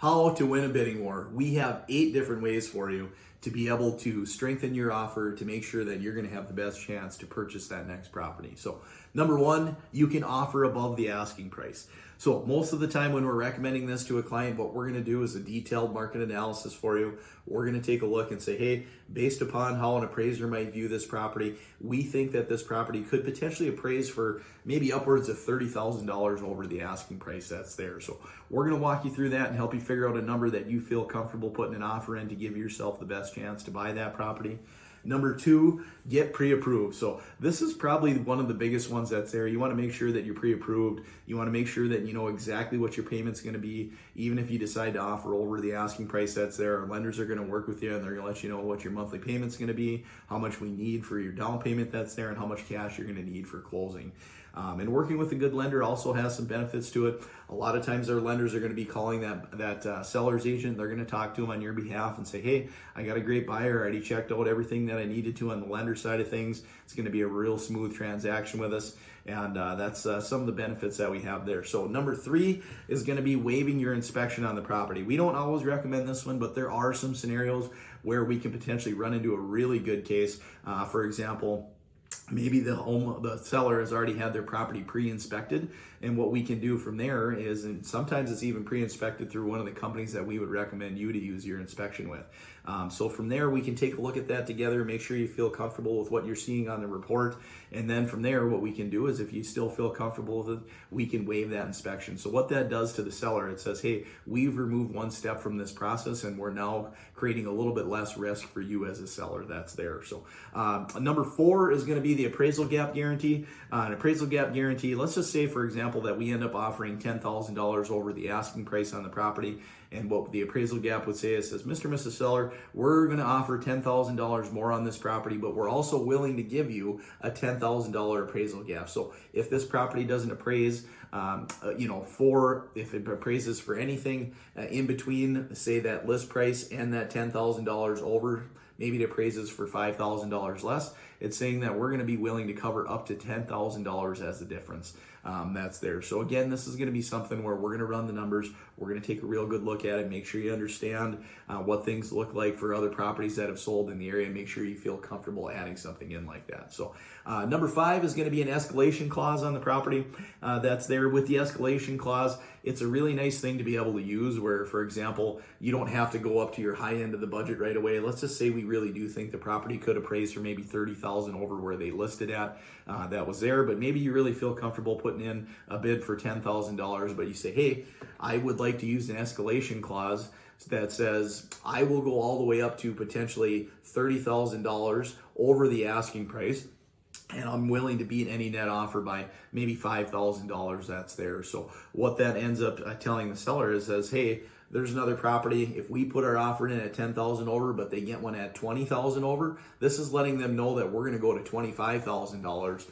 How to win a bidding war. We have 8 different ways for you to be able to strengthen your offer to make sure that you're going to have the best chance to purchase that next property. So number 1, you can offer above the asking price. So most of the time when we're recommending this to a client, what we're going to do is a detailed market analysis for you. We're going to take a look and say, hey, based upon how an appraiser might view this property, we think that this property could potentially appraise for maybe upwards of $30,000 over the asking price that's there. So we're going to walk you through that and help you figure out a number that you feel comfortable putting an offer in to give yourself the best chance to buy that property. Number 2, get pre-approved. So this is probably one of the biggest ones that's there. You want to make sure that you're pre-approved. You want to make sure that you know exactly what your payment's going to be. Even if you decide to offer over the asking price that's there, our lenders are going to work with you and they're going to let you know what your monthly payment's going to be, how much we need for your down payment that's there, and how much cash you're going to need for closing. And working with a good lender also has some benefits to it. A lot of times our lenders are going to be calling that seller's agent. They're going to talk to them on your behalf and say, hey, I got a great buyer. I already checked out everything that I needed to on the lender side of things. It's going to be a real smooth transaction with us. And that's some of the benefits that we have there. So number 3 is going to be waiving your inspection on the property. We don't always recommend this one, but there are some scenarios where we can potentially run into a really good case. For example, maybe the seller has already had their property pre-inspected, and what we can do from there is, and sometimes it's even pre-inspected through one of the companies that we would recommend you to use your inspection with. So from there, we can take a look at that together, make sure you feel comfortable with what you're seeing on the report, and then from there, what we can do is if you still feel comfortable with it, we can waive that inspection. So what that does to the seller, it says, hey, we've removed one step from this process, and we're now creating a little bit less risk for you as a seller that's there. So number 4 is going to be the appraisal gap guarantee. An appraisal gap guarantee, let's just say, for example, that we end up offering $10,000 over the asking price on the property. And what the appraisal gap would say is, says, Mr. and Mrs. Seller, we're going to offer $10,000 more on this property, but we're also willing to give you a $10,000 appraisal gap. So if this property doesn't appraise, if it appraises for anything in between, say that list price and that $10,000 over, maybe it appraises for $5,000 less, it's saying that we're going to be willing to cover up to $10,000 as the difference that's there. So again, this is going to be something where we're going to run the numbers. We're going to take a real good look at it, make sure you understand what things look like for other properties that have sold in the area, and make sure you feel comfortable adding something in like that. So number 5 is going to be an escalation clause on the property that's there. With the escalation clause, it's a really nice thing to be able to use where, for example, you don't have to go up to your high end of the budget right away. Let's just say we really do think the property could appraise for maybe $30,000 over where they listed at. That was there, but maybe you really feel comfortable putting in a bid for $10,000, but you say, hey, I would like to use an escalation clause that says I will go all the way up to potentially $30,000 over the asking price, and I'm willing to beat any net offer by maybe $5,000 that's there. So what that ends up telling the seller is, says, hey, there's another property. If we put our offer in at $10,000 over, but they get one at $20,000 over, this is letting them know that we're going to go to $25,000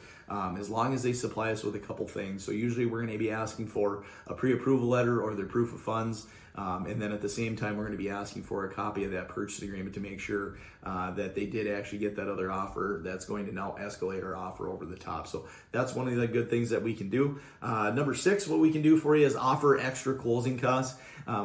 as long as they supply us with a couple things. So usually we're going to be asking for a pre-approval letter or their proof of funds. And then at the same time, we're going to be asking for a copy of that purchase agreement to make sure that they did actually get that other offer that's going to now escalate our offer over the top. So that's one of the good things that we can do. Number 6, what we can do for you is offer extra closing costs.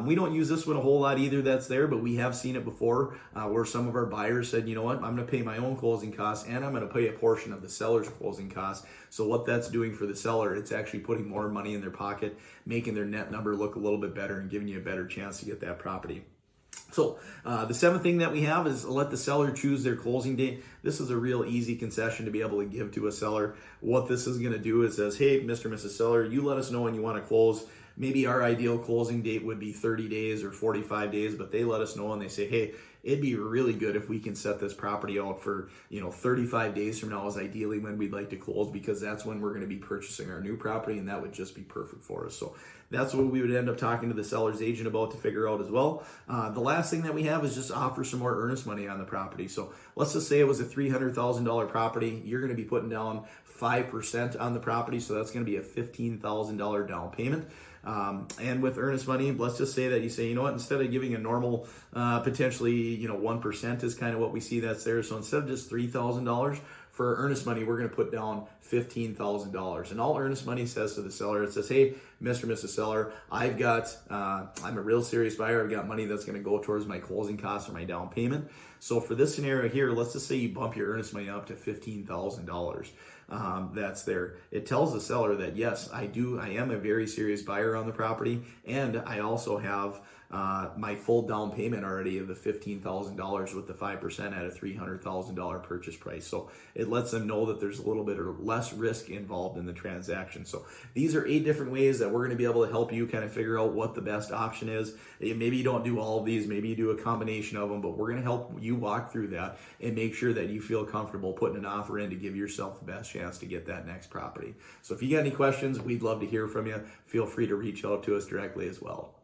We don't use this one a whole lot either that's there, but we have seen it before where some of our buyers said, you know what, I'm going to pay my own closing costs and I'm going to pay a portion of the seller's closing costs. So what that's doing for the seller, it's actually putting more money in their pocket, making their net number look a little bit better and giving you a better chance to get that property. So the 7th thing that we have is let the seller choose their closing date. This is a real easy concession to be able to give to a seller. What this is going to do is says, hey, Mr. and Mrs. Seller, you let us know when you want to close. Maybe our ideal closing date would be 30 days or 45 days, but they let us know and they say, hey, it'd be really good if we can set this property out for, 35 days from now is ideally when we'd like to close, because that's when we're going to be purchasing our new property, and that would just be perfect for us. So that's what we would end up talking to the seller's agent about to figure out as well. The last thing that we have is just offer some more earnest money on the property. So let's just say it was a $300,000 property. You're going to be putting down 5% on the property, so that's going to be a $15,000 down payment. And with earnest money, let's just say that you say, you know what, instead of giving a normal, potentially, 1% is kind of what we see that's there. So instead of just $3,000 for earnest money, we're going to put down $15,000. And all earnest money says to the seller, it says, hey, Mr. and Mrs. Seller, I'm a real serious buyer. I've got money that's going to go towards my closing costs or my down payment. So for this scenario here, let's just say you bump your earnest money up to $15,000. That's there. It tells the seller that, yes, I am a very serious buyer on the property, and I also have my full down payment already of the $15,000 with the 5% at a $300,000 purchase price. So it lets them know that there's a little bit of less risk involved in the transaction. So these are 8 different ways that we're going to be able to help you kind of figure out what the best option is. Maybe you don't do all of these, maybe you do a combination of them, but we're going to help you walk through that and make sure that you feel comfortable putting an offer in to give yourself the best chance to get that next property. So if you got any questions, we'd love to hear from you. Feel free to reach out to us directly as well.